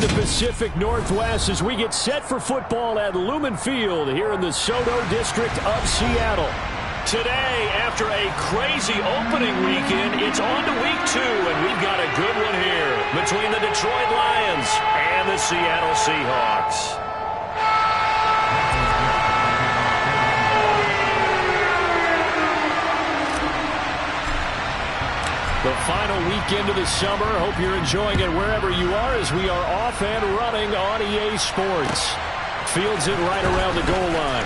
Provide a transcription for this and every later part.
the Pacific Northwest as we get set for football at Lumen Field here in the Soto District of Seattle. Today, after a crazy opening weekend, it's on to week 2, and we've got a good one here between the Detroit Lions and the Seattle Seahawks. The final weekend of the summer. Hope you're enjoying it wherever you are as we are off and running on EA Sports. Fields it right around the goal line.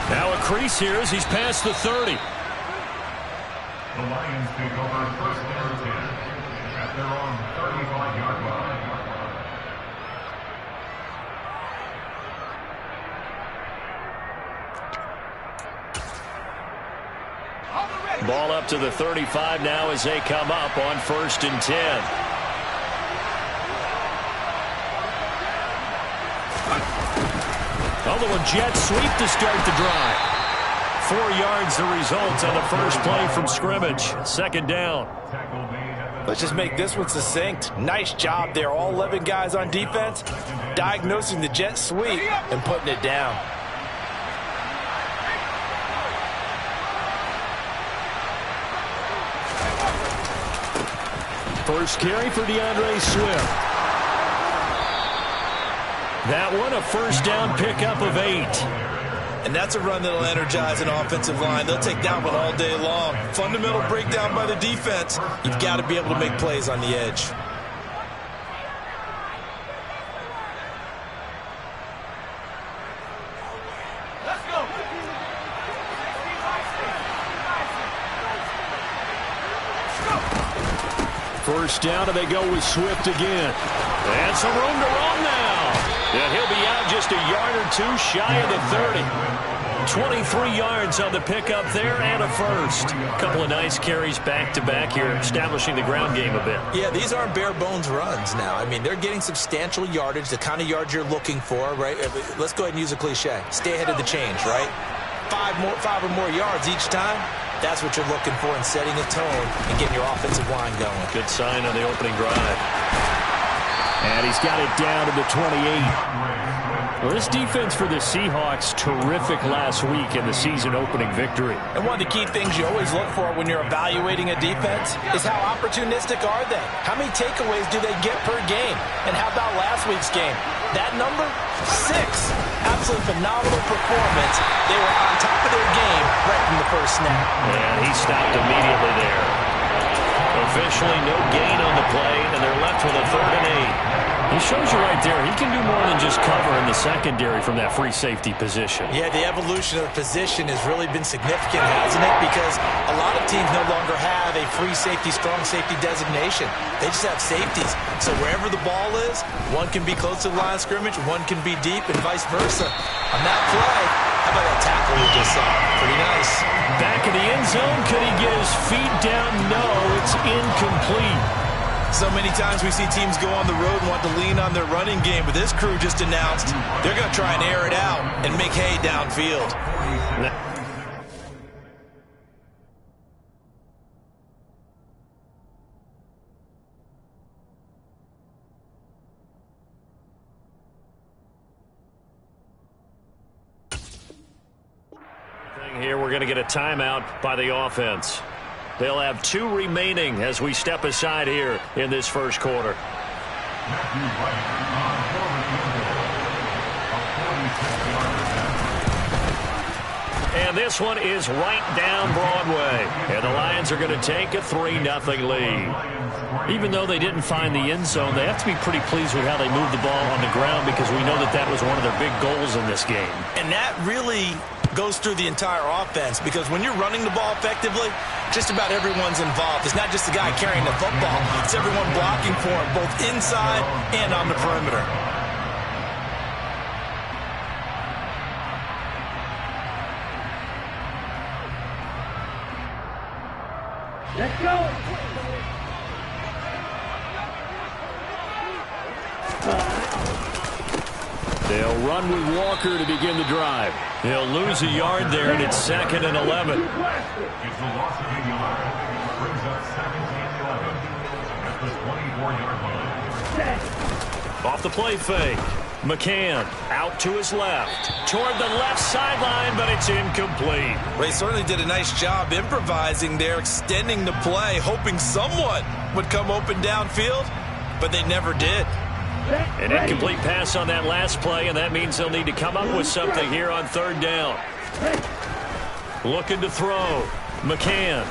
Now a crease here as he's past the 30. The Lions take over first and 10 at their own 35-yard line. Ball up to the 35 now as they come up on 1st and 10. A little jet sweep to start the drive. 4 yards the result on the first play from scrimmage. 2nd down. Let's just make this one succinct. Nice job there. All 11 guys on defense diagnosing the jet sweep and putting it down. First carry for DeAndre Swift. That one a first down pickup of 8. And that's a run that'll energize an offensive line. They'll take that one all day long. Fundamental breakdown by the defense. You've got to be able to make plays on the edge. First down, and they go with Swift again. And some room to run now. And he'll be out just a yard or 2 shy of the 30. 23 yards on the pickup there and a first. A couple of nice carries back-to-back here, establishing the ground game a bit. Yeah, these aren't bare-bones runs now. I mean, they're getting substantial yardage, the kind of yards you're looking for, right? Let's go ahead and use a cliche. Stay ahead of the change, right? 5 or more yards each time. That's what you're looking for in setting a tone and getting your offensive line going. Good sign on the opening drive. And he's got it down to the 28. Well, this defense for the Seahawks, terrific last week in the season-opening victory. And one of the key things you always look for when you're evaluating a defense is how opportunistic are they? How many takeaways do they get per game? And how about last week's game? That number? 6. Absolutely phenomenal performance. They were on top of their game right from the first snap. And he stopped immediately there. Officially no gain on the play, and they're left with a 3rd and 8. He shows you right there, he can do more than just cover in the secondary from that free safety position. Yeah, the evolution of the position has really been significant, hasn't it? Because a lot of teams no longer have a free safety, strong safety designation. They just have safeties. So wherever the ball is, one can be close to the line of scrimmage, one can be deep, and vice versa. On that play, how about that tackle we just saw? Pretty nice. Back in the end zone, could he get his feet down? No, it's incomplete. So many times we see teams go on the road and want to lean on their running game, but this crew just announced they're going to try and air it out and make hay downfield. Here we're going to get a timeout by the offense. They'll have 2 remaining as we step aside here in this first quarter. And this one is right down Broadway. And the Lions are going to take a 3-0 lead. Even though they didn't find the end zone, they have to be pretty pleased with how they moved the ball on the ground because we know that that was one of their big goals in this game. And that really goes through the entire offense because when you're running the ball effectively, just about everyone's involved. It's not just the guy carrying the football. It's everyone blocking for him, both inside and on the perimeter. Let's go! They'll run with Walker to begin the drive. He'll lose a yard there, and it's 2nd and 11. It's a loss of a yard. Brings up 2nd and 11 at the 24-yard line. Off the play fake. McCann out to his left. Toward the left sideline, but it's incomplete. They certainly did a nice job improvising there, extending the play, hoping someone would come open downfield, but they never did. An incomplete pass on that last play, and that means they'll need to come up with something here on third down. Looking to throw. McCann.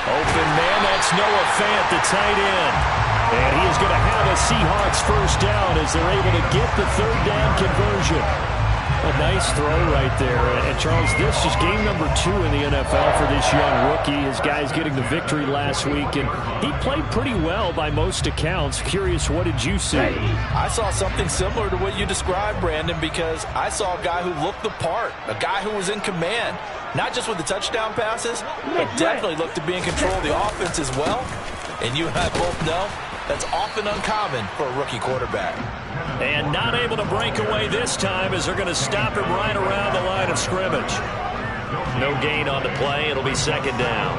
Open man, that's Noah Fant, the tight end. And he is going to have a Seahawks first down as they're able to get the third down conversion. A nice throw right there. And Charles, this is game number 2 in the NFL for this young rookie. His guys getting the victory last week, and he played pretty well by most accounts. Curious, what did you see? I saw something similar to what you described, Brandon, because I saw a guy who looked the part, a guy who was in command, not just with the touchdown passes, but definitely looked to be in control of the offense as well. And you and I both know that's often uncommon for a rookie quarterback. And not able to break away this time as they're going to stop him right around the line of scrimmage. No gain on the play. It'll be second down.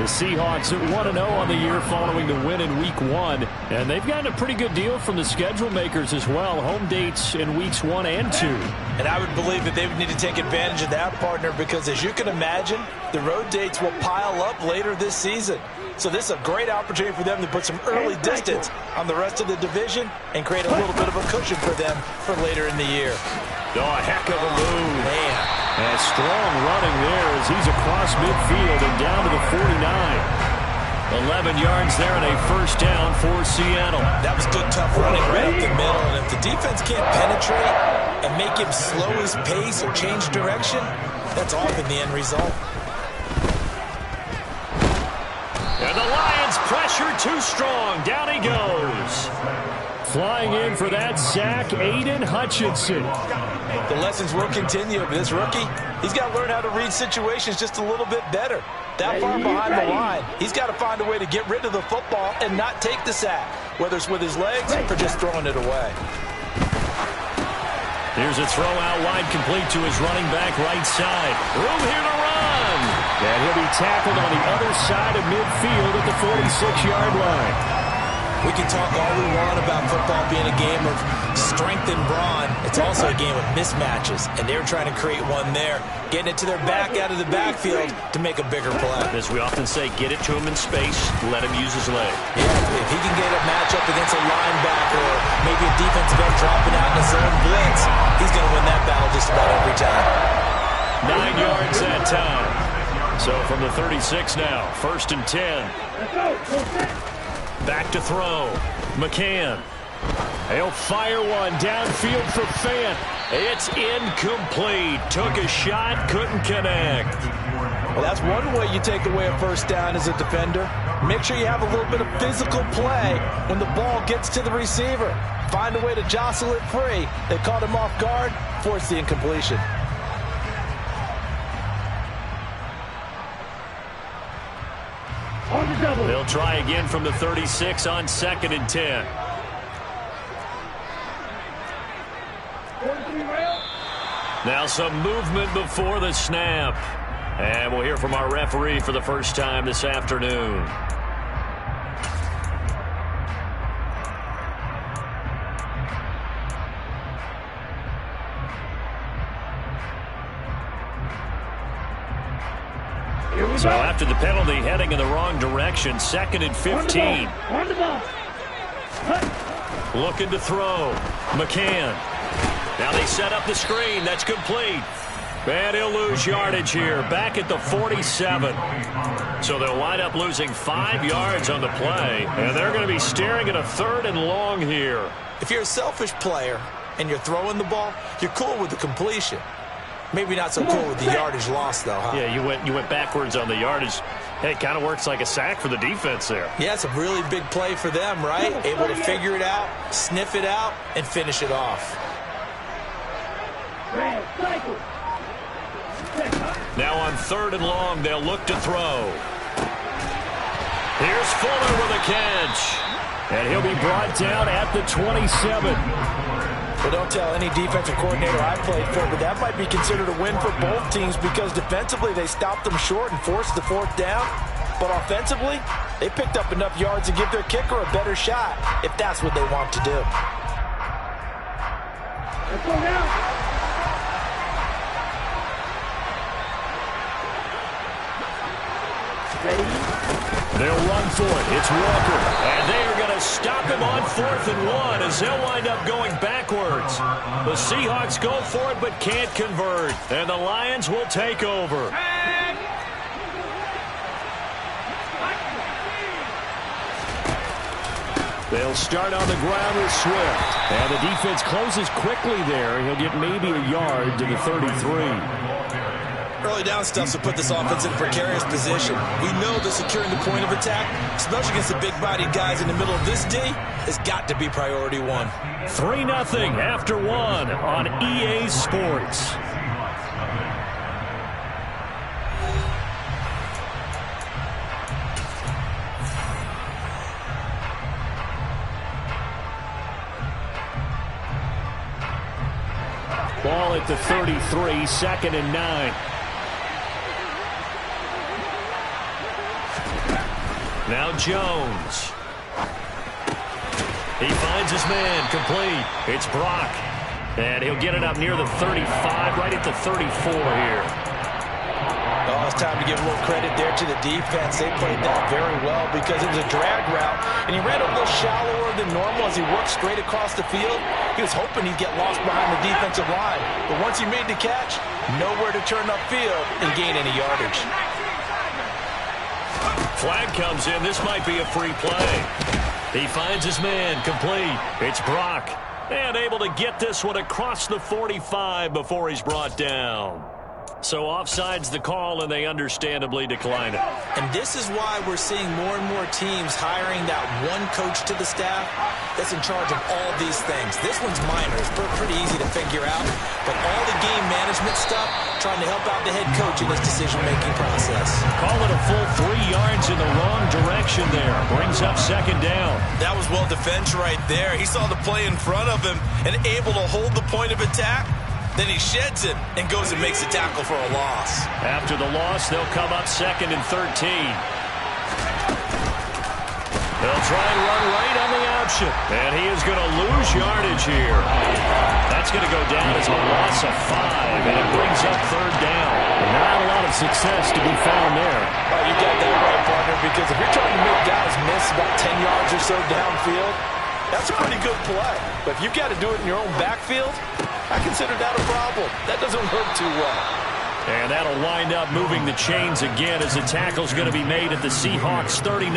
The Seahawks at 1-0 on the year following the win in Week 1. And they've gotten a pretty good deal from the schedule makers as well. Home dates in Weeks 1 and 2. And I would believe that they would need to take advantage of that, partner, because as you can imagine, the road dates will pile up later this season. So this is a great opportunity for them to put some early distance on the rest of the division and create a little bit of a cushion for them for later in the year. Oh, a heck of a move. Man. And strong running there as he's across midfield and down to the 49. 11 yards there and a first down for Seattle. That was good, tough running right up the middle. And if the defense can't penetrate and make him slow his pace or change direction, that's often the end result. And the Lions pressure too strong. Down he goes. Flying in for that sack, Aiden Hutchinson. The lessons will continue. But this rookie, he's got to learn how to read situations just a little bit better. That far behind the line, he's got to find a way to get rid of the football and not take the sack, whether it's with his legs or just throwing it away. Here's a throw out wide, complete to his running back right side. Room here to run. And he'll be tackled on the other side of midfield at the 46-yard line. We can talk all we want about football being a game of strength and brawn. It's also a game of mismatches, and they're trying to create one there, getting it to their back out of the backfield to make a bigger play. As we often say, get it to him in space, let him use his leg. Yeah, if he can get a matchup against a linebacker or maybe a defensive end dropping out in a zone blitz, he's going to win that battle just about every time. 9 yards that time. So from the 36 now, 1st and 10. Back to throw. McCann. He'll fire one downfield for Fant. It's incomplete. Took a shot, couldn't connect. Well, that's one way you take away a first down as a defender. Make sure you have a little bit of physical play when the ball gets to the receiver. Find a way to jostle it free. They caught him off guard, forced the incompletion. They'll try again from the 36 on 2nd and 10. Now some movement before the snap. And we'll hear from our referee for the first time this afternoon. So after the penalty, heading in the wrong direction, 2nd and 15. Looking to throw. McCann. Now they set up the screen. That's complete. And he'll lose yardage here. Back at the 47. So they'll wind up losing 5 yards on the play. And they're going to be staring at a 3rd and long here. If you're a selfish player and you're throwing the ball, you're cool with the completion. Maybe not so cool with the yardage loss, though, huh? Yeah, you went backwards on the yardage. Hey, it kind of works like a sack for the defense there. Yeah, it's a really big play for them, right? Able to figure it out, sniff it out, and finish it off. Now on 3rd and long, they'll look to throw. Here's Fuller with a catch. And he'll be brought down at the 27. Well, don't tell any defensive coordinator I played for, but that might be considered a win for both teams because defensively they stopped them short and forced the 4th down. But offensively, They picked up enough yards to give their kicker a better shot, if that's what they want to do. Let's go now. They'll run for it. It's Walker. And they are going to stop him on 4th and 1 as they'll wind up going backwards. The Seahawks go for it but can't convert. And the Lions will take over. They'll start on the ground with Swift. And the defense closes quickly there. He'll get maybe a yard to the 33. Early down stuff to put this offense in a precarious position. We know that securing the point of attack, especially against the big-bodied guys in the middle of this D, has got to be priority one. 3-0 after 1 on EA Sports. Ball at the 33, 2nd and 9. Now Jones. He finds his man, complete. It's Brock. And he'll get it up near the 35, right at the 34 here. Oh, it's time to give a little credit there to the defense. They played that very well because it was a drag route. And he ran a little shallower than normal as he worked straight across the field. He was hoping he'd get lost behind the defensive line. But once he made the catch, nowhere to turn upfield and gain any yardage. Flag comes in. This might be a free play. He finds his man, complete. It's Brock. And able to get this one across the 45 before he's brought down. So offside's the call, and they understandably decline it. And this is why we're seeing more and more teams hiring that one coach to the staff that's in charge of all these things. This one's minor. It's pretty easy to figure out. But all the game management stuff, trying to help out the head coach in his decision-making process. Call it a full 3 yards in the wrong direction there. Brings up 2nd down. That was well defense right there. He saw the play in front of him and able to hold the point of attack. Then he sheds it and goes and makes a tackle for a loss. After the loss, they'll come up 2nd and 13. They'll try and run right on the option. And he is going to lose yardage here. That's going to go down as a loss of 5, and it brings up 3rd down. Not a lot of success to be found there. Oh, you got that right, partner, because if you're trying to make guys miss about 10 yards or so downfield, that's a pretty good play. But if you've got to do it in your own backfield, I consider that a problem. That doesn't work too well. And that'll wind up moving the chains again as the tackle's going to be made at the Seahawks 39.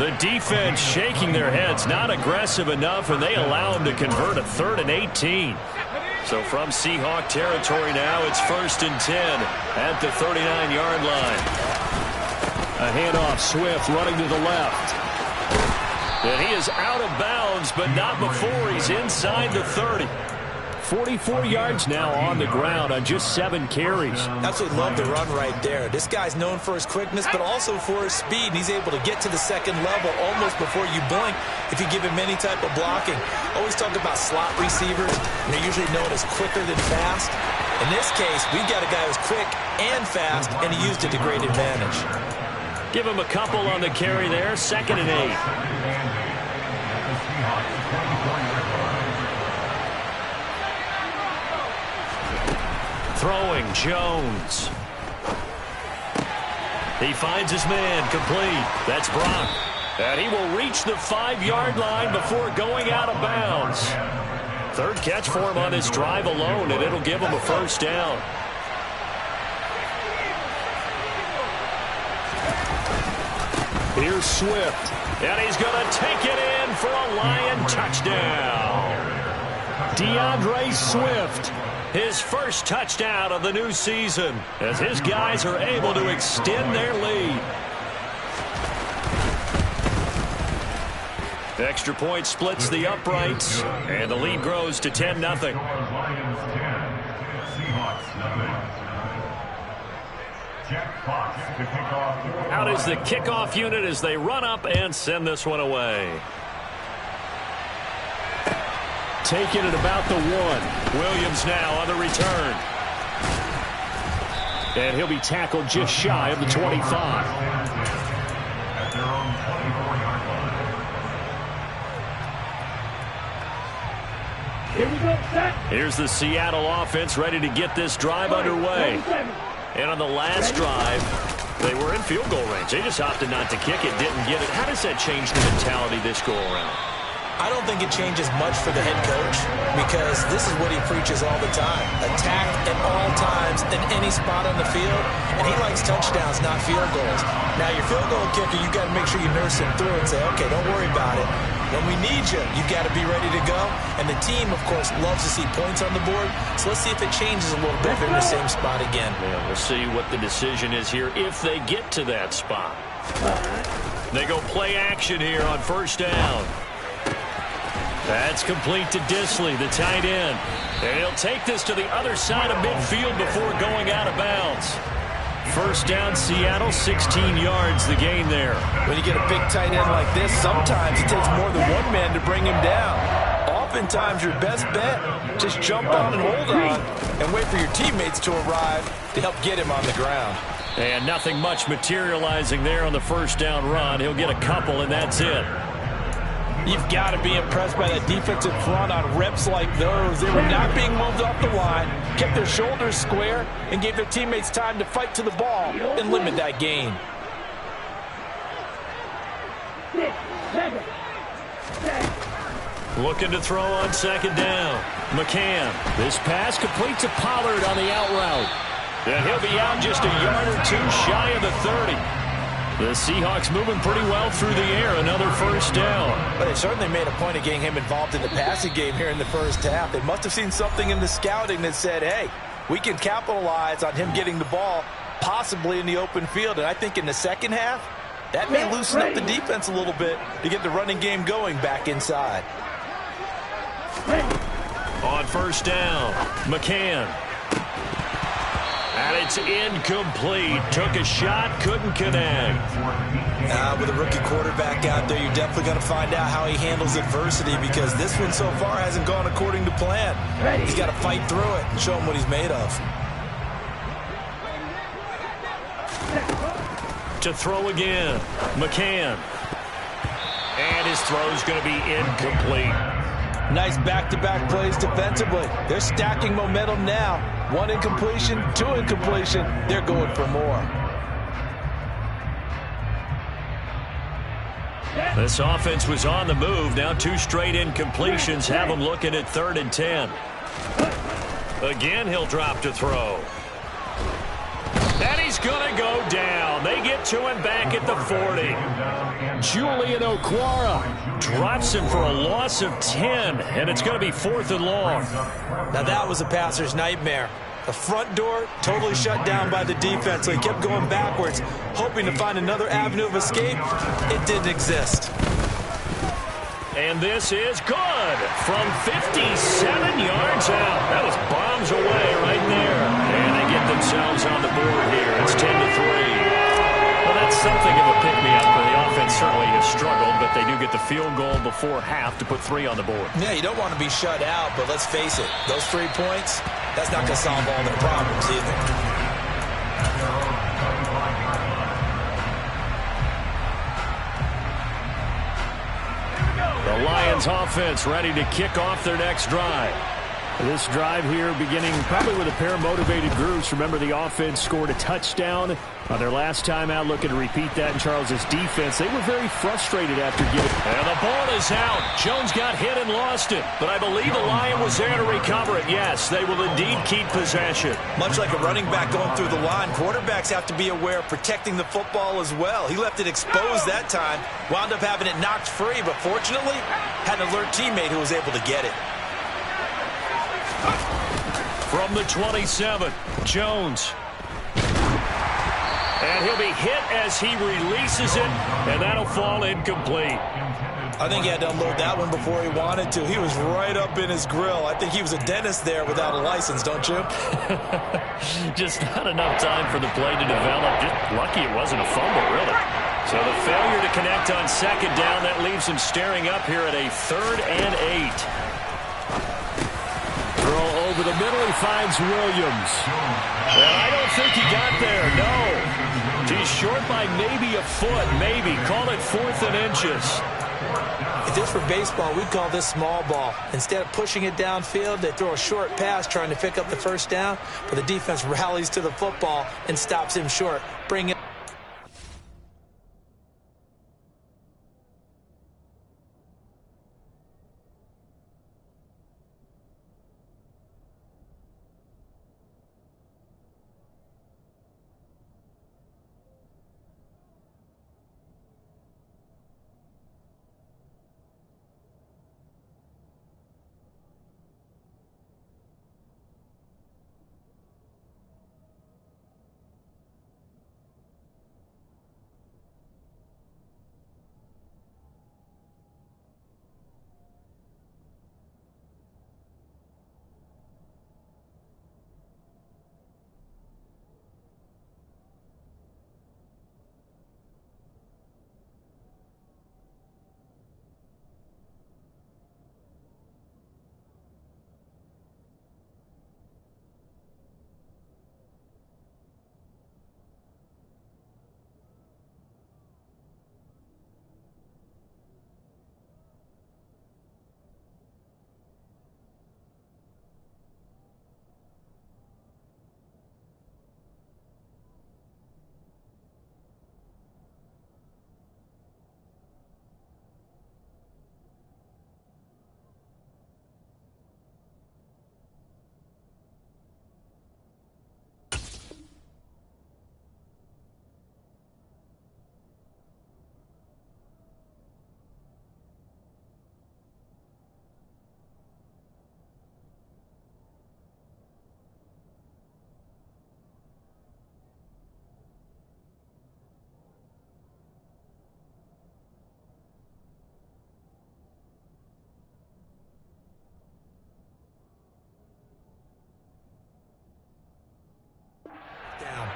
The defense shaking their heads, not aggressive enough, and they allow them to convert a 3rd and 18. So from Seahawk territory now, it's 1st and 10 at the 39-yard line. A handoff, Swift running to the left. And he is out of bounds, but not before he's inside the 30. 44 yards now on the ground on just 7 carries. Absolutely love the run right there. This guy's known for his quickness, but also for his speed. He's able to get to the 2nd level almost before you blink if you give him any type of blocking. Always talk about slot receivers, and they're usually known as quicker than fast. In this case, we've got a guy who's quick and fast, and he used it to great advantage. Give him a couple on the carry there, 2nd and 8. Throwing, Jones. He finds his man, complete. That's Brock. And he will reach the 5-yard line before going out of bounds. 3rd catch for him on this drive alone, and it'll give him a 1st down. Here's Swift. And he's going to take it in for a Lion touchdown. DeAndre Swift. His first touchdown of the new season as his guys are able to extend their lead. Extra point splits the uprights, and the lead grows to 10-0. Out is the kickoff unit as they run up and send this one away. Taking it about the 1. Williams now on the return. And he'll be tackled just shy of the 25. Here we go, set. Here's the Seattle offense ready to get this drive underway. And on the last drive, they were in field goal range. They just opted not to kick it, didn't get it. How does that change the mentality this go around? I don't think it changes much for the head coach because this is what he preaches all the time. Attack at all times in any spot on the field, and he likes touchdowns, not field goals. Now, your field goal kicker, you got to make sure you nurse him through and say, okay, don't worry about it. When we need you, you got to be ready to go. And the team, of course, loves to see points on the board. So let's see if it changes a little bit if they're in the same spot again. Yeah, we'll see what the decision is here if they get to that spot. They go play action here on first down. That's complete to Disley, the tight end. And he'll take this to the other side of midfield before going out of bounds. First down, Seattle, 16 yards, the gain there. When you get a big tight end like this, sometimes it takes more than one man to bring him down. Oftentimes, your best bet, just jump on and hold on and wait for your teammates to arrive to help get him on the ground. And nothing much materializing there on the first down run. He'll get a couple, and that's it. You've got to be impressed by that defensive front on reps like those. They were not being moved off the line, kept their shoulders square, and gave their teammates time to fight to the ball and limit that gain. 6, 7, 10. Looking to throw on second down. McCann. This pass complete to Pollard on the out route. And he'll be out just a yard or two shy of the 30. The Seahawks moving pretty well through the air. Another first down. But they certainly made a point of getting him involved in the passing game here in the first half. They must have seen something in the scouting that said, hey, we can capitalize on him getting the ball possibly in the open field. And I think in the second half, that may loosen up the defense a little bit to get the running game going back inside. On first down, McCann. And it's incomplete. Took a shot, couldn't connect. With a rookie quarterback out there, you're definitely going to find out how he handles adversity because this one so far hasn't gone according to plan. He's got to fight through it and show him what he's made of. To throw again, McCann. And his throw's going to be incomplete. Nice back-to-back plays defensively. They're stacking momentum now. 1 incompletion, 2 incompletion. They're going for more. This offense was on the move. Now 2 straight incompletions have them looking at 3rd and 10. Again, he'll drop to throw. And he's going to go down. They get to him back at the 40. Julian Okwara drops him for a loss of 10, and it's going to be 4th and long. Now that was a passer's nightmare. The front door totally shut down by the defense, so he kept going backwards, hoping to find another avenue of escape. It didn't exist. And this is good from 57 yards out. That was bombs away right there. And they get themselves on the board here. It's 10-3. Well, that's something of a pick-me-up. The offense certainly has struggled, but they do get the field goal before half to put 3 on the board. Yeah, you don't want to be shut out, but let's face it, those 3 points, that's not going to solve all their problems either. The Lions offense ready to kick off their next drive. This drive here beginning probably with a pair of motivated groups. Remember, the offense scored a touchdown on their last time out. Looking to repeat that in Charles's defense. They were very frustrated after getting. And the ball is out. Jones got hit and lost it. But I believe the Lion was there to recover it. Yes, they will indeed keep possession. Much like a running back going through the line, quarterbacks have to be aware of protecting the football as well. He left it exposed that time. Wound up having it knocked free, but fortunately, had an alert teammate who was able to get it. From the 27, Jones. And he'll be hit as he releases it, and that'll fall incomplete. I think he had to unload that one before he wanted to. He was right up in his grill. I think he was a dentist there without a license, don't you? Just not enough time for the play to develop. Just lucky it wasn't a fumble, really. So the failure to connect on second down, that leaves him staring up here at a 3rd and 8. Throw over the middle, he finds Williams. Well, I don't think he got there, no. He's short by maybe a foot, maybe. Call it 4th and inches. If this were baseball, we'd call this small ball. Instead of pushing it downfield, they throw a short pass trying to pick up the first down, but the defense rallies to the football and stops him short. Bring it. Down.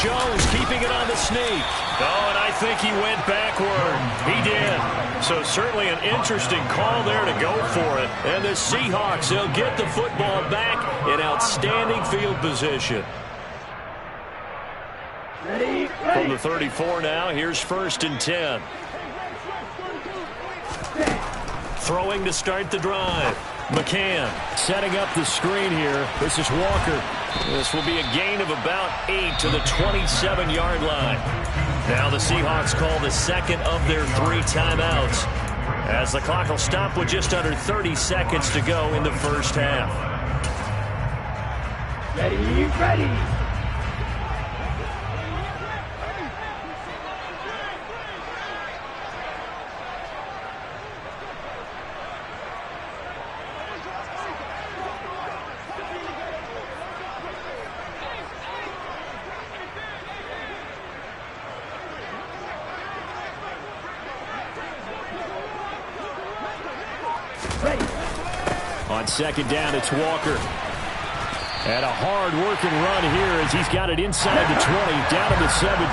Jones keeping it on the sneak. Oh, and I think he went backward. He did. So certainly an interesting call there to go for it. And the Seahawks, they'll get the football back in outstanding field position. From the 34 now, here's 1st and 10. Throwing to start the drive. McCann setting up the screen here. This is Walker. This will be a gain of about 8 to the 27-yard line. Now the Seahawks call the second of their 3 timeouts, as the clock will stop with just under 30 seconds to go in the first half. Ready. On 2nd down, it's Walker. And a hard-working run here as he's got it inside the 20, down to the 17.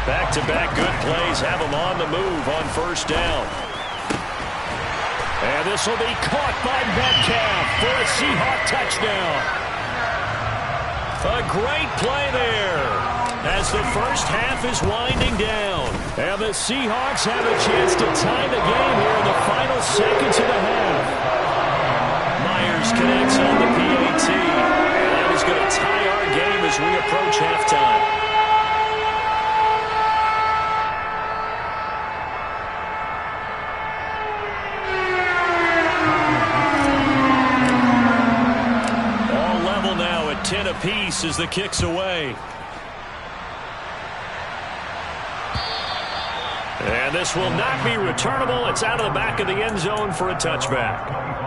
Back-to-back good plays have him on the move on 1st down. And this will be caught by Metcalf for a Seahawk touchdown. A great play there as the first half is winding down. And the Seahawks have a chance to tie the game here in the final seconds of the half. Connects on the PAT, and that is going to tie our game as we approach halftime. All level now at 10 apiece as the kick's away. And this will not be returnable. It's out of the back of the end zone for a touchback.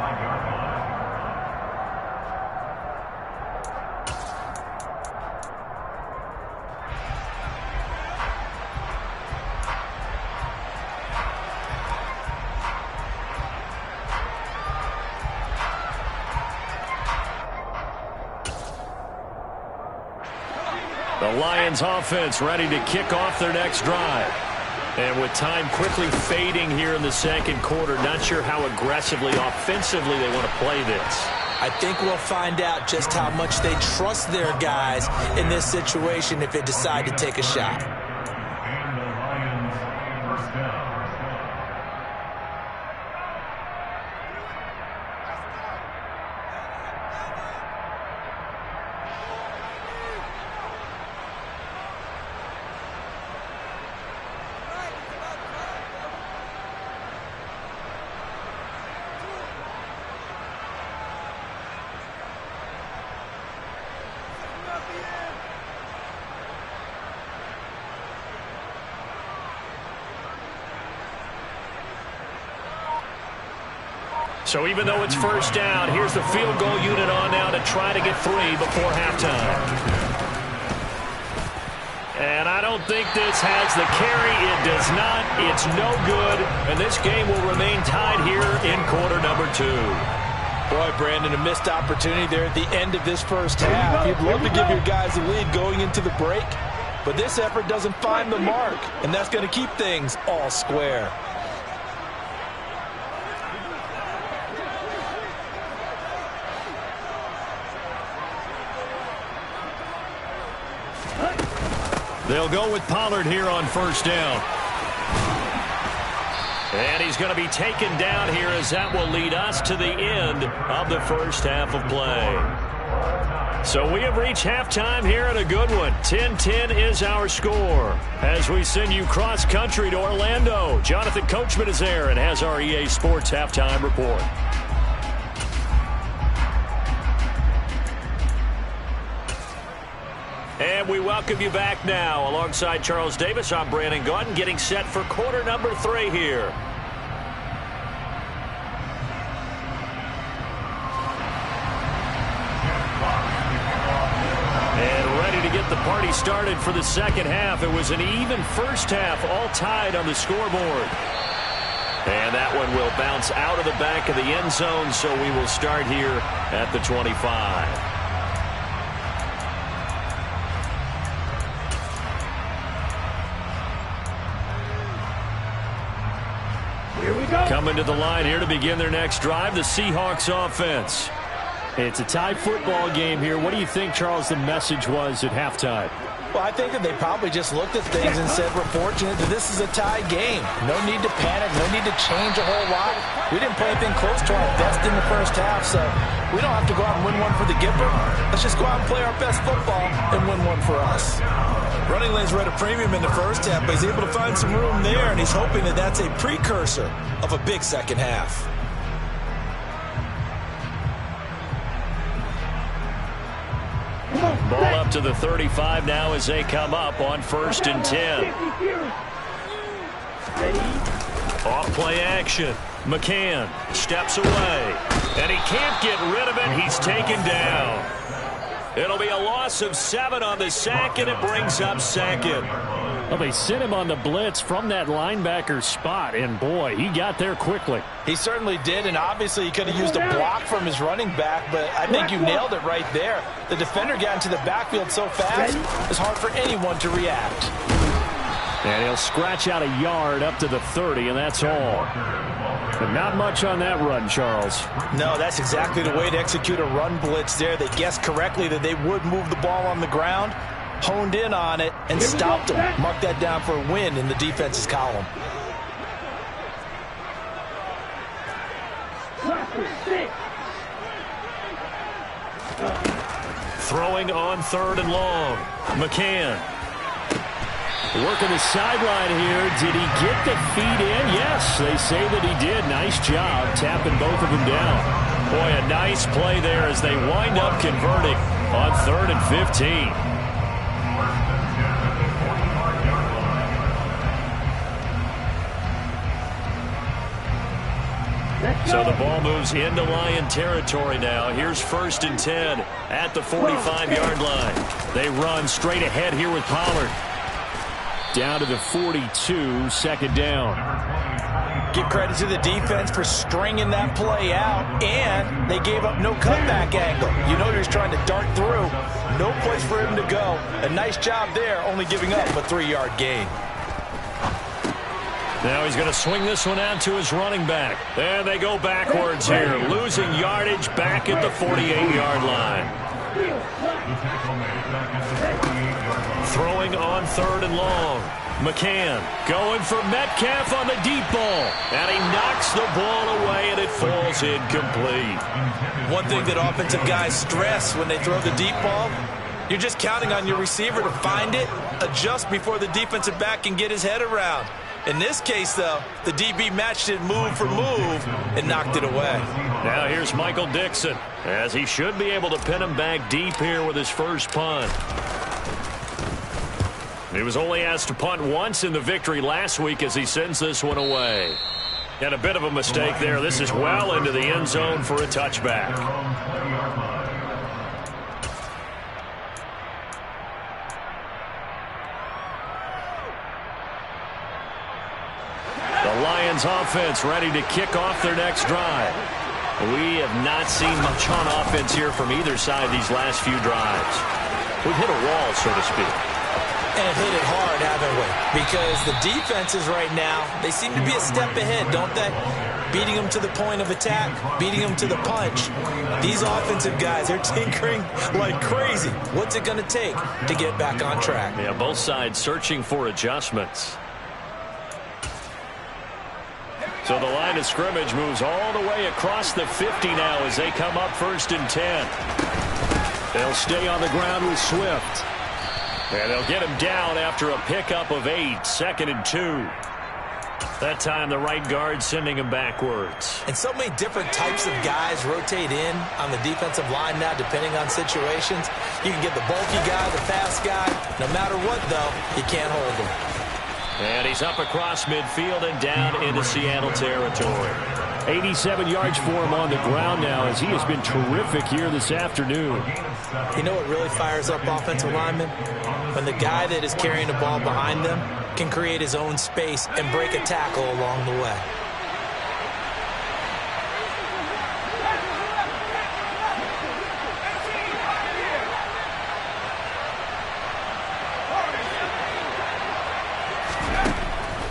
The Lions offense ready to kick off their next drive. And with time quickly fading here in the second quarter, not sure how aggressively, offensively they want to play this. I think we'll find out just how much they trust their guys in this situation if they decide to take a shot. And the Lions first down. So even though it's first down, here's the field goal unit on now to try to get 3 before halftime. And I don't think this has the carry. It does not. It's no good. And this game will remain tied here in quarter number 2. Boy, Brandon, a missed opportunity there at the end of this first half. You'd love to give your guys the lead going into the break, but this effort doesn't find the mark, and that's going to keep things all square. They'll go with Pollard here on first down. And he's going to be taken down here as that will lead us to the end of the first half of play. So we have reached halftime here in a good one. 10-10 is our score. As we send you cross-country to Orlando, Jonathan Coachman is there and has our EA Sports halftime report. And we welcome you back now. Alongside Charles Davis, I'm Brandon Gaudin, getting set for quarter number 3 here. And ready to get the party started for the second half. It was an even first half, all tied on the scoreboard. And that one will bounce out of the back of the end zone, so we will start here at the 25. Coming to the line here to begin their next drive, the Seahawks offense. It's a tie football game here. What do you think, Charles, the message was at halftime? Well, I think that they probably just looked at things and said, we're fortunate that this is a tie game. No need to panic, no need to change a whole lot. We didn't play anything close to our best in the first half, so we don't have to go out and win one for the giver. Let's just go out and play our best football and win one for us. Running lanes were at a premium in the first half, but he's able to find some room there, and he's hoping that that's a precursor of a big second half. Ball up to the 35 now as they come up on 1st and 10. Off play action. McCann steps away, and he can't get rid of it. He's taken down. It'll be a loss of 7 on the sack, and it brings up 2nd. Well, they sent him on the blitz from that linebacker spot, and boy, he got there quickly. He certainly did, and obviously he could have used a block from his running back, but I think you nailed it right there. The defender got into the backfield so fast, it's hard for anyone to react. And he'll scratch out a yard up to the 30, and that's all. But not much on that run, Charles. No, that's exactly the way to execute a run blitz there. They guessed correctly that they would move the ball on the ground, honed in on it, and stopped them. Mark that down for a win in the defense's column. Throwing on 3rd and long. McCann. Working the sideline here. Did he get the feet in? Yes, they say that he did. Nice job tapping both of them down. Boy, a nice play there as they wind up converting on 3rd and 15. So the ball moves into Lion territory now. Here's 1st and 10 at the 45-yard line. They run straight ahead here with Pollard. Down to the 42, 2nd down. Give credit to the defense for stringing that play out, and they gave up no cutback angle. You know he was trying to dart through. No place for him to go. A nice job there, only giving up a 3-yard gain. Now he's going to swing this one out to his running back. And they go backwards here, losing yardage back at the 48-yard line. Throwing on 3rd and long. McCann going for Metcalf on the deep ball. And he knocks the ball away, and it falls incomplete. One thing that offensive guys stress when they throw the deep ball, you're just counting on your receiver to find it, adjust before the defensive back can get his head around. In this case, though, the DB matched it move for move and knocked it away. Now here's Michael Dixon, as he should be able to pin him back deep here with his first punt. He was only asked to punt once in the victory last week as he sends this one away. And a bit of a mistake there. This is well into the end zone for a touchback. The Lions offense ready to kick off their next drive. We have not seen much on offense here from either side these last few drives. We've hit a wall, so to speak. And hit it hard, haven't we? Because the defenses right now, they seem to be a step ahead, don't they? Beating them to the point of attack, beating them to the punch. These offensive guys, they're tinkering like crazy. What's it going to take to get back on track? Yeah, both sides searching for adjustments. So the line of scrimmage moves all the way across the 50 now as they come up 1st and 10. They'll stay on the ground with Swift. And they'll get him down after a pickup of 8, 2nd and 2. That time the right guard sending him backwards. And so many different types of guys rotate in on the defensive line now depending on situations. You can get the bulky guy, the fast guy. No matter what, though, you can't hold him. And he's up across midfield and down into Seattle territory. 87 yards for him on the ground now as he has been terrific here this afternoon. You know what really fires up offensive linemen? When the guy that is carrying the ball behind them can create his own space and break a tackle along the way.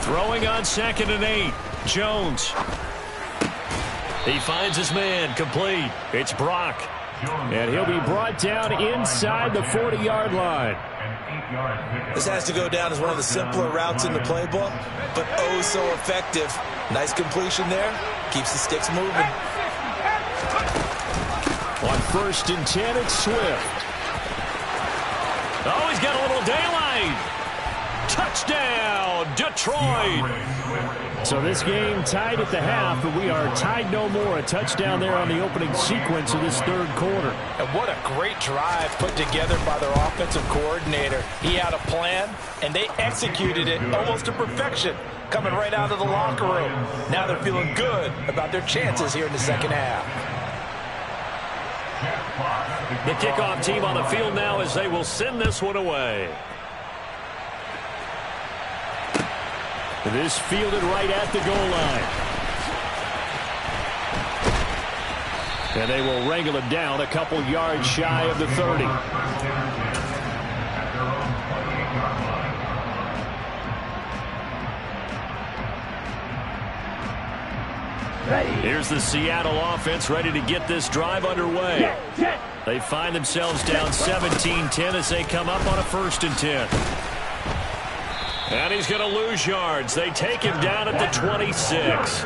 Throwing on 2nd and 8. Jones. He finds his man, complete. It's Brock. And he'll be brought down inside the 40-yard line. This has to go down as one of the simpler routes in the playbook, but oh so effective. Nice completion there. Keeps the sticks moving. On 1st and 10, it's Swift. Oh, he's got a little daylight. Touchdown, Detroit. So this game tied at the half, but we are tied no more. A touchdown there on the opening sequence of this 3rd quarter. And what a great drive put together by their offensive coordinator. He had a plan, and they executed it almost to perfection, coming right out of the locker room. Now they're feeling good about their chances here in the 2nd half. The kickoff team on the field now as they will send this one away. This fielded right at the goal line. And they will wrangle it down a couple yards shy of the 30. Here's the Seattle offense ready to get this drive underway. They find themselves down 17-10 as they come up on a 1st and 10. And he's going to lose yards. They take him down at the 26.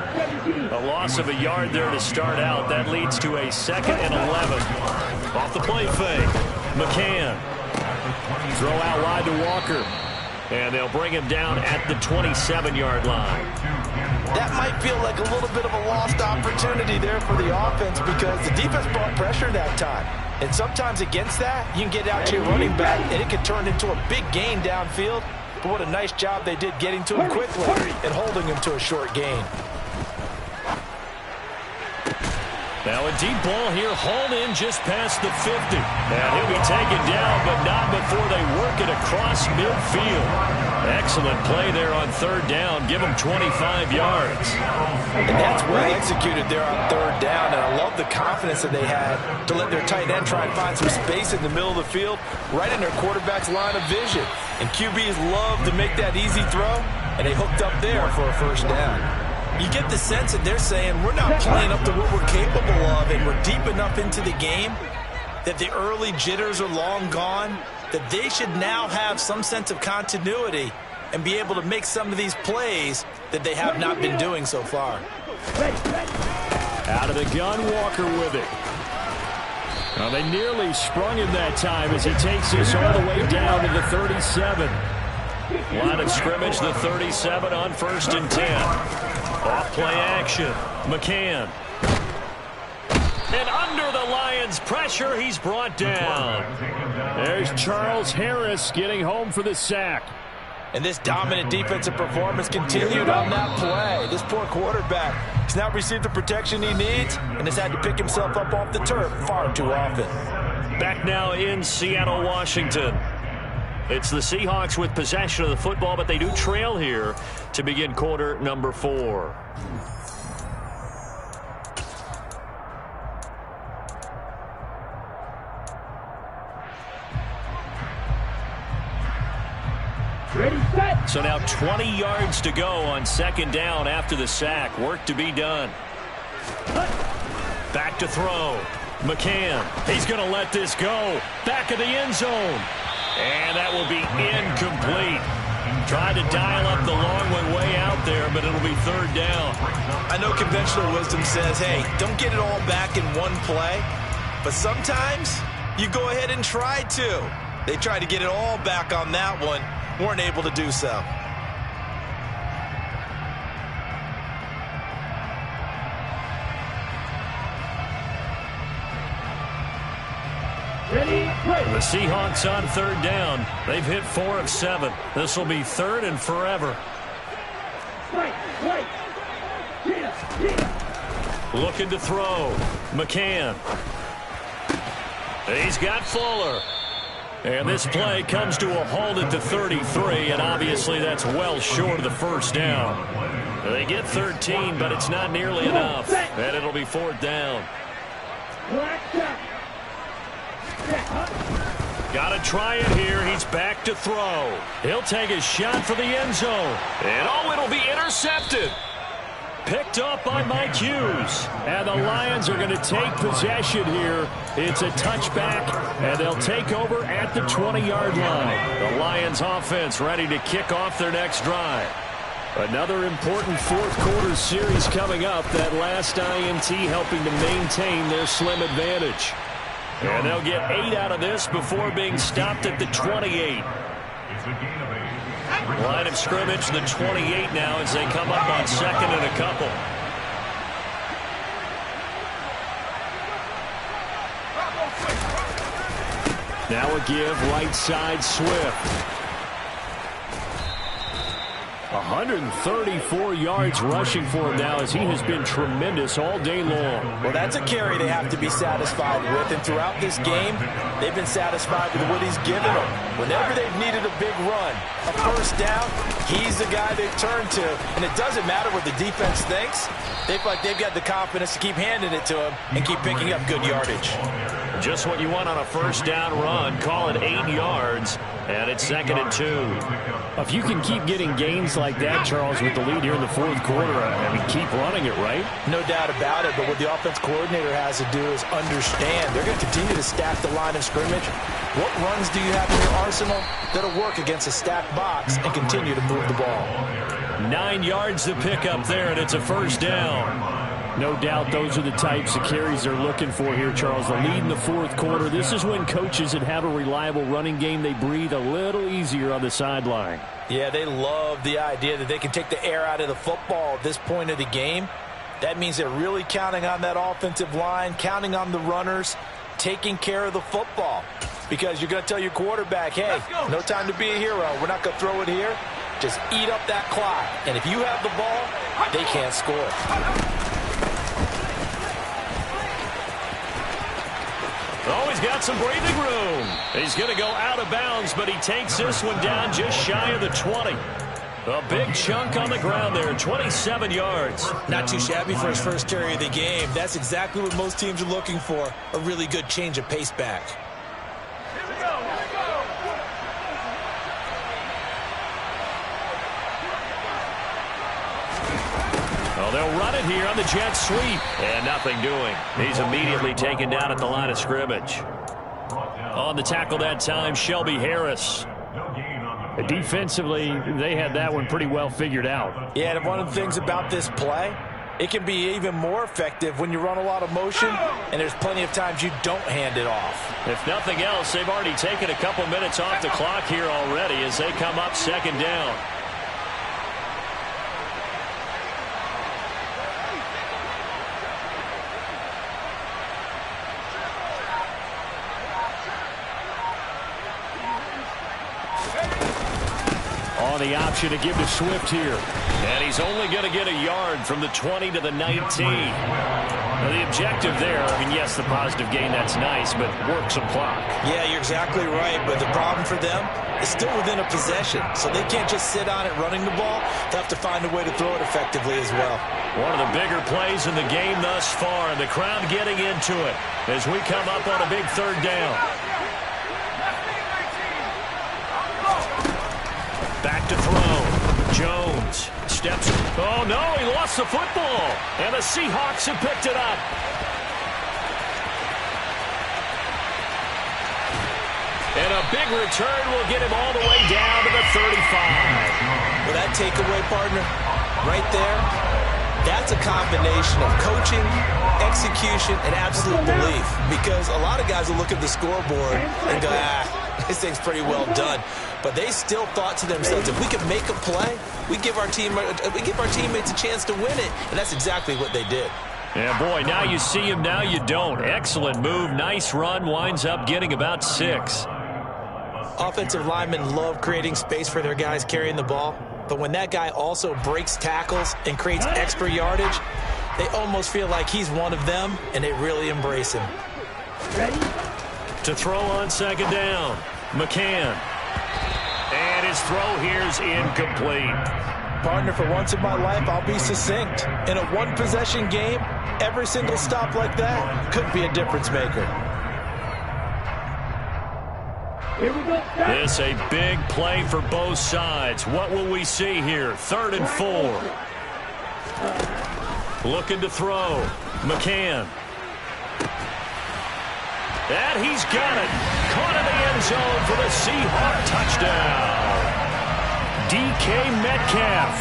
A loss of a yard there to start out. That leads to a 2nd and 11. Off the play fake. McCann. Throw out wide to Walker. And they'll bring him down at the 27-yard line. That might feel like a little bit of a lost opportunity there for the offense because the defense brought pressure that time. And sometimes against that, you can get out to your running back, and it can turn into a big gain downfield. But what a nice job they did getting to him quickly and holding him to a short gain. Now a deep ball here, hauled in just past the 50. And he'll be taken down, but not before they work it across midfield. Excellent play there on 3rd down. Give them 25 yards. And that's well executed there on 3rd down. And I love the confidence that they had to let their tight end try and find some space in the middle of the field, right in their quarterback's line of vision. And QBs love to make that easy throw. and they hooked up there for a first down. You get the sense that they're saying we're not playing up to what we're capable of, and we're deep enough into the game that the early jitters are long gone, that they should now have some sense of continuity and be able to make some of these plays that they have not been doing so far. Out of the gun, Walker with it. Well, they nearly sprung him that time as he takes this all the way down to the 37. Line of scrimmage, the 37 on 1st and 10. Off play action. McCann. And under the Lions' pressure, he's brought down. There's Charles Harris getting home for the sack. And this dominant defensive performance continued on that play. This poor quarterback has not received the protection he needs and has had to pick himself up off the turf far too often. Back now in Seattle, Washington. It's the Seahawks with possession of the football, but they do trail here to begin quarter number 4. Ready, set. So now 20 yards to go on 2nd down after the sack. Work to be done. Back to throw. McCann. He's going to let this go. Back of the end zone. And that will be incomplete. Tried to dial up the long one way out there, but it'll be 3rd down. I know conventional wisdom says, hey, don't get it all back in one play. But sometimes you go ahead and try to. They tried to get it all back on that one. Weren't able to do so. Ready, play. The Seahawks on 3rd down. They've hit 4 of 7. This will be 3rd and forever. Play, play. Looking to throw. McCann. He's got Fuller. And this play comes to a halt at the 33, and obviously that's well short of the 1st down. They get 13, but it's not nearly enough. And it'll be 4th down. Got to try it here. He's back to throw. He'll take a shot for the end zone. And oh, it'll be intercepted. Picked up by Mike Hughes. And the Lions are going to take possession here. It's a touchback, and they'll take over at the 20-yard line. The Lions offense ready to kick off their next drive. Another important 4th quarter series coming up. That last INT helping to maintain their slim advantage. And they'll get 8 out of this before being stopped at the 28. Line of scrimmage, the 28 now as they come up on 2nd and a couple. Now a give, right side, Swift. 134 yards rushing for him now as he has been tremendous all day long. Well, that's a carry they have to be satisfied with, and throughout this game, they've been satisfied with what he's given them. Whenever they've needed a big run, a 1st down, he's the guy they've turned to, and it doesn't matter what the defense thinks. They feel like they've got the confidence to keep handing it to him and keep picking up good yardage. Just what you want on a 1st down run. Call it 8 yards, and it's 2nd and 2. If you can keep getting gains like that, Charles, with the lead here in the 4th quarter, I mean, keep running it, right? No doubt about it, but what the offense coordinator has to do is understand they're going to continue to stack the line of scrimmage. What runs do you have in your arsenal that'll work against a stacked box and continue to move the ball? 9 yards to pick up there, and it's a 1st down. No doubt those are the types of carries they're looking for here, Charles. The lead in the 4th quarter. This is when coaches that have a reliable running game, they breathe a little easier on the sideline. Yeah, they love the idea that they can take the air out of the football at this point of the game. That means they're really counting on that offensive line, counting on the runners, taking care of the football. Because you're going to tell your quarterback, hey, no time to be a hero. We're not going to throw it here. Just eat up that clock. And if you have the ball, they can't score. Oh, he's got some breathing room. He's going to go out of bounds, but he takes this one down just shy of the 20. A big chunk on the ground there, 27 yards. Not too shabby for his first carry of the game. That's exactly what most teams are looking for, a really good change of pace back. it here on the jet sweep. And nothing doing. He's immediately taken down at the line of scrimmage. On the tackle that time, Shelby Harris. Defensively, they had that one pretty well figured out. Yeah, and one of the things about this play, it can be even more effective when you run a lot of motion, and there's plenty of times you don't hand it off. If nothing else, they've already taken a couple minutes off the clock here already as they come up second down. On the option to give to Swift here. And he's only going to get a yard from the 20 to the 19. Now, the objective there, I mean, yes, the positive gain, that's nice, but work some clock. Yeah, you're exactly right, but the problem for them is still within a possession, so they can't just sit on it running the ball. They have to find a way to throw it effectively as well. One of the bigger plays in the game thus far, and the crowd getting into it as we come up on a big third down. Back to throw. Jones steps. Oh, no, he lost the football. And the Seahawks have picked it up. And a big return will get him all the way down to the 35. Well, that takeaway, partner, right there, that's a combination of coaching, execution, and absolute belief. Because a lot of guys will look at the scoreboard and go, this thing's pretty well done. But they still thought to themselves, if we can make a play, we give our teammates a chance to win it. And that's exactly what they did. Yeah, boy, now you see him, now you don't. Excellent move, nice run, winds up getting about 6. Offensive linemen love creating space for their guys carrying the ball. But when that guy also breaks tackles and creates extra yardage, they almost feel like he's one of them, and they really embrace him. Ready? To throw on second down, McCann. And his throw here's incomplete. Partner, for once in my life, I'll be succinct. In a one-possession game, every single stop like that could be a difference maker. Here we go. This a big play for both sides. What will we see here? 3rd and 4. Looking to throw. McCann. And he's got it. Caught in the end zone for the Seahawk touchdown. DK Metcalf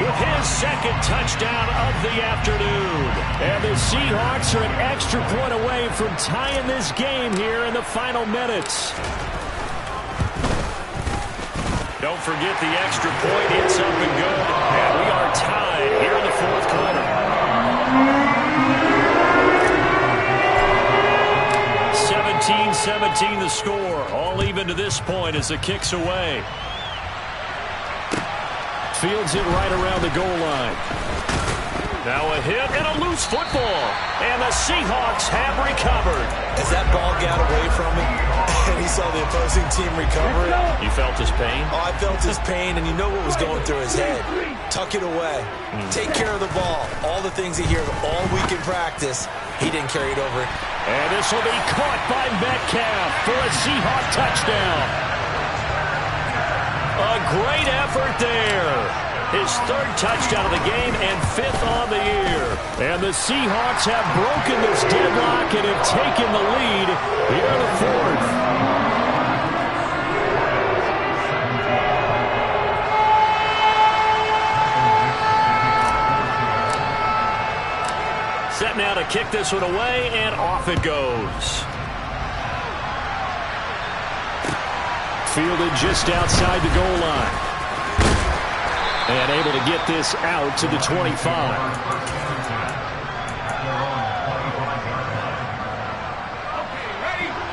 with his second touchdown of the afternoon. And the Seahawks are an extra point away from tying this game here in the final minutes. Don't forget the extra point. It's up and good. And we are tied here in the 4th quarter. 17-17 the score. All even to this point as the kick's away. Fields it right around the goal line. Now a hit and a loose football. And the Seahawks have recovered. As that ball got away from him, and he saw the opposing team recover it. You felt his pain? Oh, I felt his pain, and you know what was going through his head. Tuck it away. Take care of the ball. All the things he hears all week in practice, he didn't carry it over. And this will be caught by Metcalf for a Seahawk touchdown. A great effort there. His 3rd touchdown of the game and 5th on the year. And the Seahawks have broken this deadlock and have taken the lead here in the 4th. Set now to kick this one away, and off it goes. Fielded just outside the goal line. And able to get this out to the 25.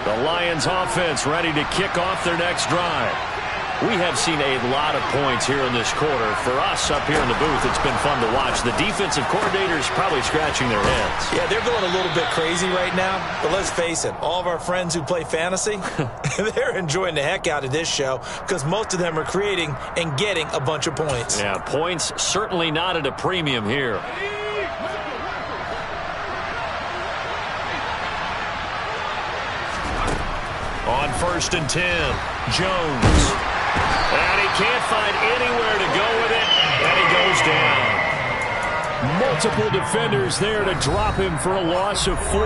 The Lions offense ready to kick off their next drive. We have seen a lot of points here in this quarter. For us up here in the booth, it's been fun to watch. The defensive coordinators probably scratching their heads. Yeah, they're going a little bit crazy right now. But let's face it, all of our friends who play fantasy, they're enjoying the heck out of this show because most of them are creating and getting a bunch of points. Yeah, points certainly not at a premium here. On 1st and 10, Jones. And he can't find anywhere to go with it, and he goes down. Multiple defenders there to drop him for a loss of 4.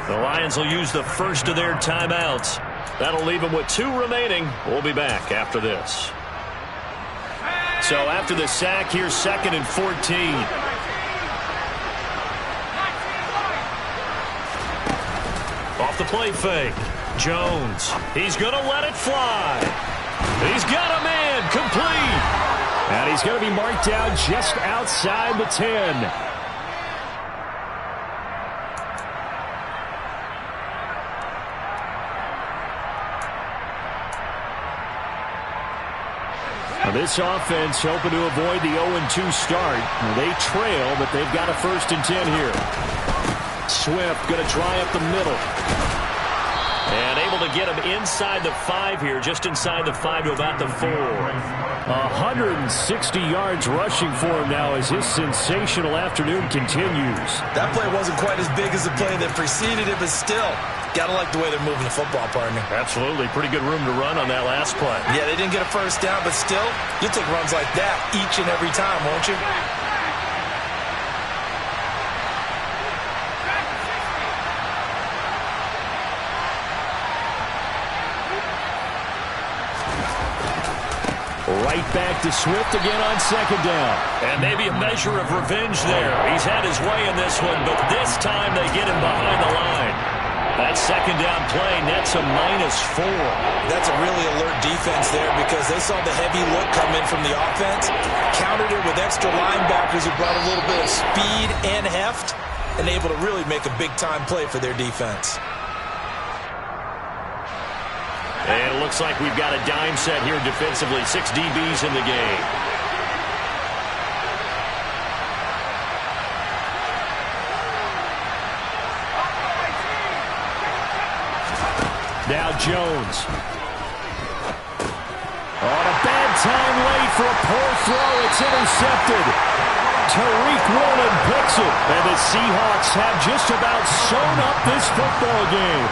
The Lions will use the first of their timeouts. That'll leave them with 2 remaining. We'll be back after this. So after the sack, here's 2nd and 14. Off the play fake. Jones. He's going to let it fly. He's got a man complete. And he's going to be marked down just outside the 10. Now this offense hoping to avoid the 0-2 start. They trail, but they've got a 1st and 10 here. Swift going to try up the middle. And able to get him inside the 5 here, just inside the 5 to about the 4. 160 yards rushing for him now as his sensational afternoon continues. That play wasn't quite as big as the play that preceded it, but still, gotta like the way they're moving the football, partner. Absolutely. Pretty good room to run on that last play. Yeah, they didn't get a 1st down, but still, you'll take runs like that each and every time, won't you? Right back to Swift again on 2nd down. And maybe a measure of revenge there. He's had his way in this one, but this time they get him behind the line. That 2nd down play nets a -4. That's a really alert defense there because they saw the heavy look come in from the offense, countered it with extra linebackers who brought a little bit of speed and heft, and able to really make a big-time play for their defense. And it looks like we've got a dime set here defensively. 6 DBs in the game. Now Jones. On a bad time late for a poor throw. It's intercepted. Tariq Woolen picks it. And the Seahawks have just about sewn up this football game.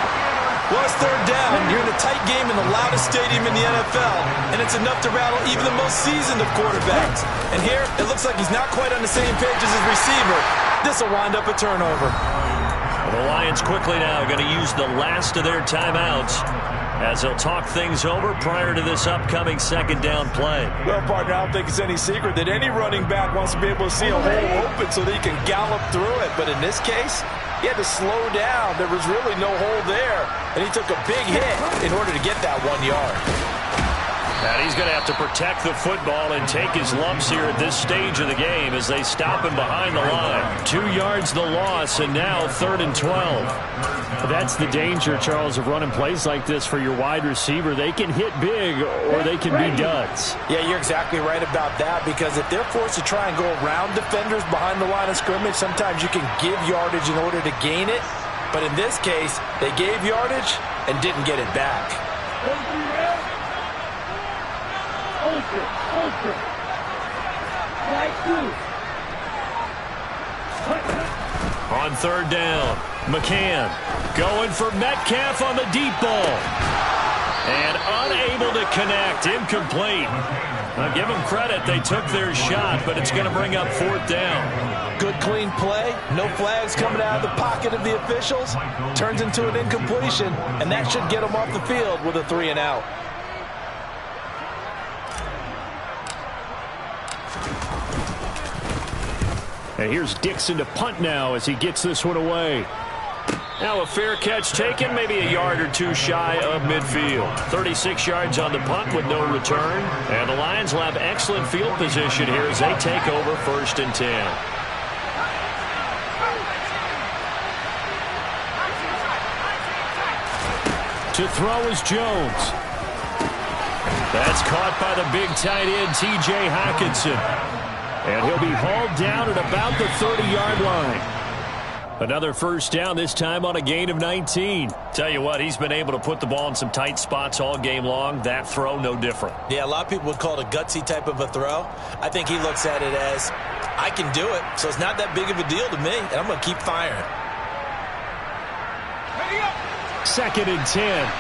Well, it's 3rd down. You're in a tight game in the loudest stadium in the NFL, and it's enough to rattle even the most seasoned of quarterbacks. And here, it looks like he's not quite on the same page as his receiver. This will wind up a turnover. The Lions quickly now going to use the last of their timeouts as they'll talk things over prior to this upcoming 2nd down play. Well, partner, I don't think it's any secret that any running back wants to be able to see a hole open so that he can gallop through it. But in this case, he had to slow down. There was really no hole there, and he took a big hit in order to get that 1 yard. And he's going to have to protect the football and take his lumps here at this stage of the game as they stop him behind the line. 2 yards the loss, and now 3rd and 12. That's the danger, Charles, of running plays like this for your wide receiver. They can hit big or they can be duds. Yeah, you're exactly right about that because if they're forced to try and go around defenders behind the line of scrimmage, sometimes you can give yardage in order to gain it. But in this case, they gave yardage and didn't get it back. On 3rd down, McCann going for Metcalf on the deep ball. And unable to connect, incomplete. Now give them credit, they took their shot, but it's going to bring up 4th down. Good clean play, no flags coming out of the pocket of the officials. Turns into an incompletion, and that should get them off the field with a 3 and out. And here's Dixon to punt now as he gets this one away. Now a fair catch taken, maybe a yard or 2 shy of midfield. 36 yards on the punt with no return. And the Lions will have excellent field position here as they take over 1st and 10. To throw is Jones. That's caught by the big tight end, T.J. Hockenson. And he'll be hauled down at about the 30-yard line. Another 1st down, this time on a gain of 19. Tell you what, he's been able to put the ball in some tight spots all game long. That throw, no different. Yeah, a lot of people would call it a gutsy type of a throw. I think he looks at it as, I can do it, so it's not that big of a deal to me, and I'm going to keep firing. 2nd and 10.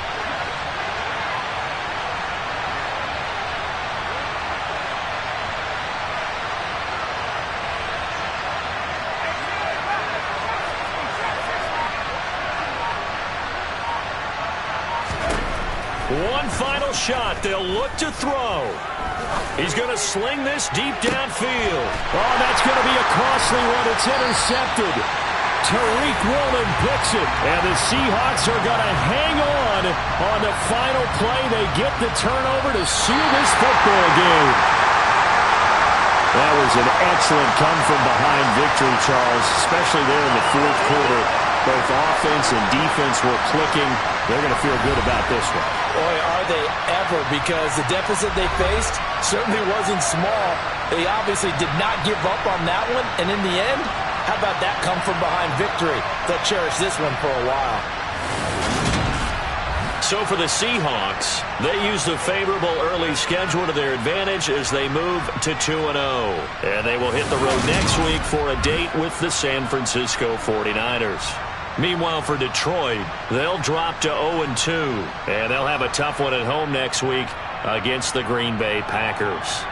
One final shot. They'll look to throw. He's going to sling this deep downfield. Oh, that's going to be a costly one. It's intercepted. Tariq Woolen picks it. And the Seahawks are going to hang on the final play. They get the turnover to seal this football game. That was an excellent come-from-behind victory, Charles, especially there in the fourth quarter. Both offense and defense were clicking. They're going to feel good about this one. Boy, are they ever, because the deficit they faced certainly wasn't small. They obviously did not give up on that one, and in the end, how about that come-from-behind victory? They'll cherish this one for a while. So for the Seahawks, they use the favorable early schedule to their advantage as they move to 2-0. And they will hit the road next week for a date with the San Francisco 49ers. Meanwhile, for Detroit, they'll drop to 0-2. And they'll have a tough one at home next week against the Green Bay Packers.